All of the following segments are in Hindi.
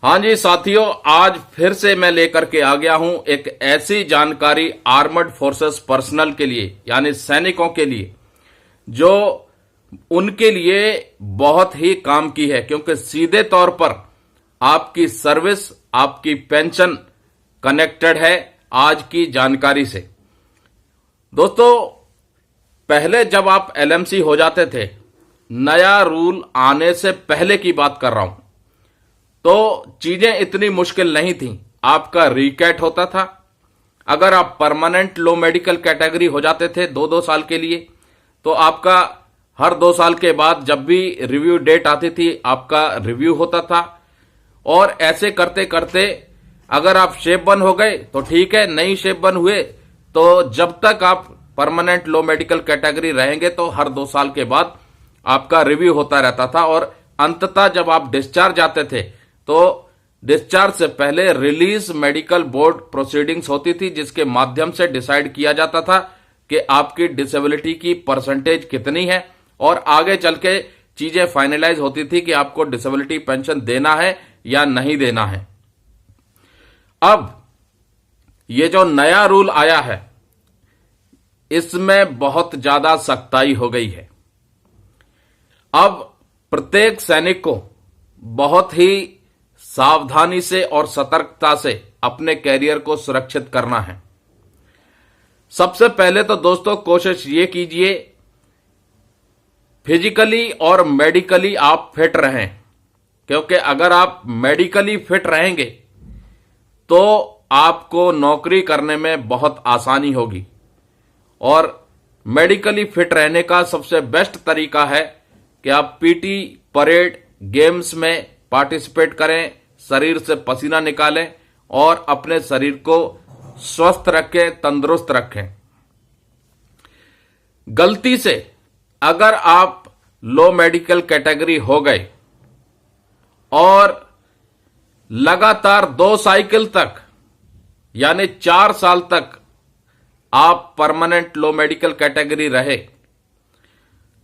हाँ जी साथियों, आज फिर से मैं लेकर के आ गया हूं एक ऐसी जानकारी आर्मर्ड फोर्सेस पर्सनल के लिए यानी सैनिकों के लिए जो उनके लिए बहुत ही काम की है, क्योंकि सीधे तौर पर आपकी सर्विस, आपकी पेंशन कनेक्टेड है आज की जानकारी से। दोस्तों, पहले जब आप एलएमसी हो जाते थे, नया रूल आने से पहले की बात कर रहा हूं, तो चीजें इतनी मुश्किल नहीं थी। आपका रिकैट होता था। अगर आप परमानेंट लो मेडिकल कैटेगरी हो जाते थे 2-2 साल के लिए, तो आपका हर 2 साल के बाद जब भी रिव्यू डेट आती थी, आपका रिव्यू होता था। और ऐसे करते करते अगर आप शेप वन हो गए तो ठीक है, नहीं शेप वन हुए तो जब तक आप परमानेंट लो मेडिकल कैटेगरी रहेंगे तो हर 2 साल के बाद आपका रिव्यू होता रहता था। और अंततः जब आप डिस्चार्ज आते थे तो डिस्चार्ज से पहले रिलीज मेडिकल बोर्ड प्रोसीडिंग्स होती थी, जिसके माध्यम से डिसाइड किया जाता था कि आपकी डिसेबिलिटी की परसेंटेज कितनी है, और आगे चल के चीजें फाइनलाइज होती थी कि आपको डिसेबिलिटी पेंशन देना है या नहीं देना है। अब ये जो नया रूल आया है, इसमें बहुत ज्यादा सख्ताई हो गई है। अब प्रत्येक सैनिक को बहुत ही सावधानी से और सतर्कता से अपने कैरियर को सुरक्षित करना है। सबसे पहले तो दोस्तों कोशिश ये कीजिए फिजिकली और मेडिकली आप फिट रहें, क्योंकि अगर आप मेडिकली फिट रहेंगे तो आपको नौकरी करने में बहुत आसानी होगी। और मेडिकली फिट रहने का सबसे बेस्ट तरीका है कि आप पीटी, परेड, गेम्स में पार्टिसिपेट करें, शरीर से पसीना निकालें और अपने शरीर को स्वस्थ रखें, तंदुरुस्त रखें। गलती से अगर आप लो मेडिकल कैटेगरी हो गए और लगातार 2 साइकिल तक यानी 4 साल तक आप परमानेंट लो मेडिकल कैटेगरी रहे,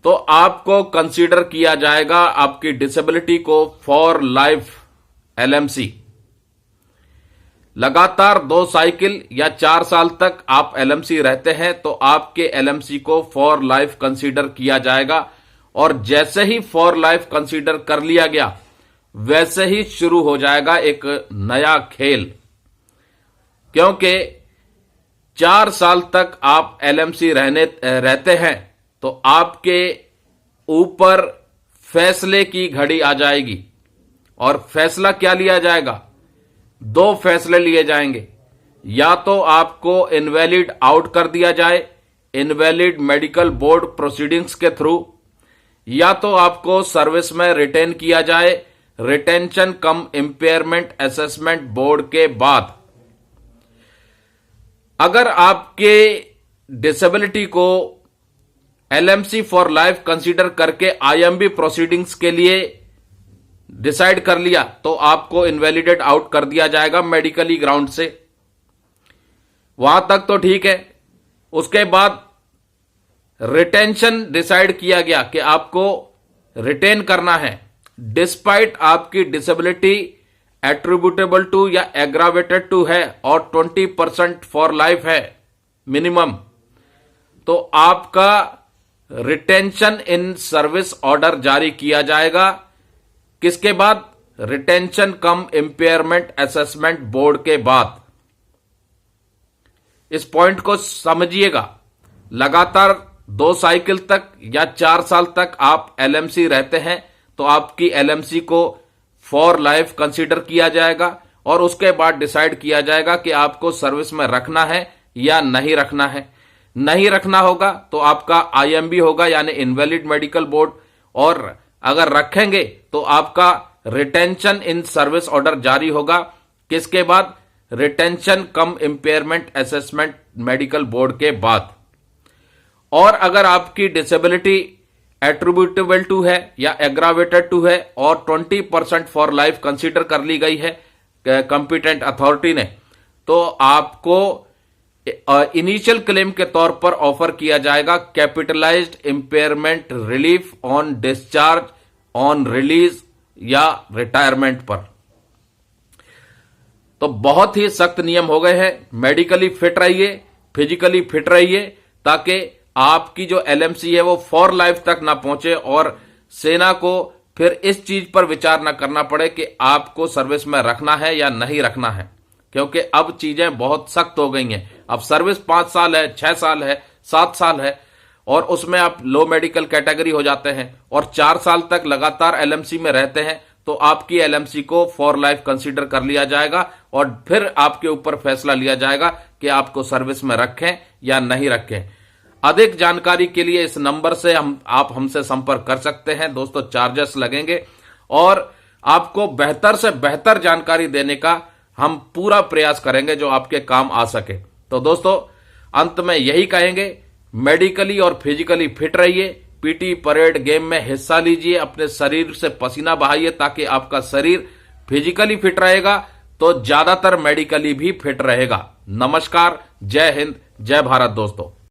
तो आपको कंसीडर किया जाएगा आपकी डिसेबिलिटी को फॉर लाइफ एलएमसी। लगातार 2 साइकिल या 4 साल तक आप एलएमसी रहते हैं तो आपके एलएमसी को फॉर लाइफ कंसीडर किया जाएगा। और जैसे ही फॉर लाइफ कंसीडर कर लिया गया, वैसे ही शुरू हो जाएगा एक नया खेल, क्योंकि 4 साल तक आप एलएमसी रहते हैं तो आपके ऊपर फैसले की घड़ी आ जाएगी। और फैसला क्या लिया जाएगा? 2 फैसले लिए जाएंगे। या तो आपको इनवैलिड आउट कर दिया जाए इनवैलिड मेडिकल बोर्ड प्रोसीडिंग्स के थ्रू, या तो आपको सर्विस में रिटेन किया जाए रिटेंशन कम इंपेयरमेंट असेसमेंट बोर्ड के बाद। अगर आपके डिसेबिलिटी को एलएमसी फॉर लाइफ कंसीडर करके आईएमबी प्रोसीडिंग्स के लिए डिसाइड कर लिया तो आपको इनवैलिडेट आउट कर दिया जाएगा मेडिकली ग्राउंड से। वहां तक तो ठीक है। उसके बाद रिटेंशन डिसाइड किया गया कि आपको रिटेन करना है डिस्पाइट आपकी डिसेबिलिटी एट्रीब्यूटेबल टू या एग्रावेटेड टू है और 20% फॉर लाइफ है मिनिमम, तो आपका रिटेंशन इन सर्विस ऑर्डर जारी किया जाएगा। किसके बाद? रिटेंशन कम इंपेयरमेंट असेसमेंट बोर्ड के बाद। इस पॉइंट को समझिएगा। लगातार 2 साइकिल तक या 4 साल तक आप एलएमसी रहते हैं तो आपकी एलएमसी को फॉर लाइफ कंसीडर किया जाएगा और उसके बाद डिसाइड किया जाएगा कि आपको सर्विस में रखना है या नहीं रखना है। नहीं रखना होगा तो आपका आईएमबी होगा यानी इनवैलिड मेडिकल बोर्ड, और अगर रखेंगे तो आपका रिटेंशन इन सर्विस ऑर्डर जारी होगा। किसके बाद? रिटेंशन कम इंपेयरमेंट असेसमेंट मेडिकल बोर्ड के बाद। और अगर आपकी डिसेबिलिटी एट्रीब्यूटेबल टू है या एग्रावेटेड टू है और 20% फॉर लाइफ कंसीडर कर ली गई है कंपिटेंट अथॉरिटी ने, तो आपको इनिशियल क्लेम के तौर पर ऑफर किया जाएगा capitalised impairment relief on discharge, on release या रिटायरमेंट पर। तो बहुत ही सख्त नियम हो गए हैं। मेडिकली फिट रहिए, फिजिकली फिट रहिए, ताकि आपकी जो एलएमसी है वो फॉर लाइफ तक ना पहुंचे और सेना को फिर इस चीज पर विचार ना करना पड़े कि आपको सर्विस में रखना है या नहीं रखना है, क्योंकि अब चीजें बहुत सख्त हो गई हैं। अब सर्विस 5 साल है, 6 साल है, 7 साल है, और उसमें आप लो मेडिकल कैटेगरी हो जाते हैं और 4 साल तक लगातार एलएमसी में रहते हैं, तो आपकी एलएमसी को फॉर लाइफ कंसीडर कर लिया जाएगा और फिर आपके ऊपर फैसला लिया जाएगा कि आपको सर्विस में रखें या नहीं रखें। अधिक जानकारी के लिए इस नंबर से आप हमसे संपर्क कर सकते हैं। दोस्तों, चार्जेस लगेंगे और आपको बेहतर से बेहतर जानकारी देने का हम पूरा प्रयास करेंगे जो आपके काम आ सके। तो दोस्तों, अंत में यही कहेंगे, मेडिकली और फिजिकली फिट रहिए, पीटी परेड गेम में हिस्सा लीजिए, अपने शरीर से पसीना बहाइए, ताकि आपका शरीर फिजिकली फिट रहेगा तो ज्यादातर मेडिकली भी फिट रहेगा। नमस्कार, जय हिंद, जय भारत दोस्तों।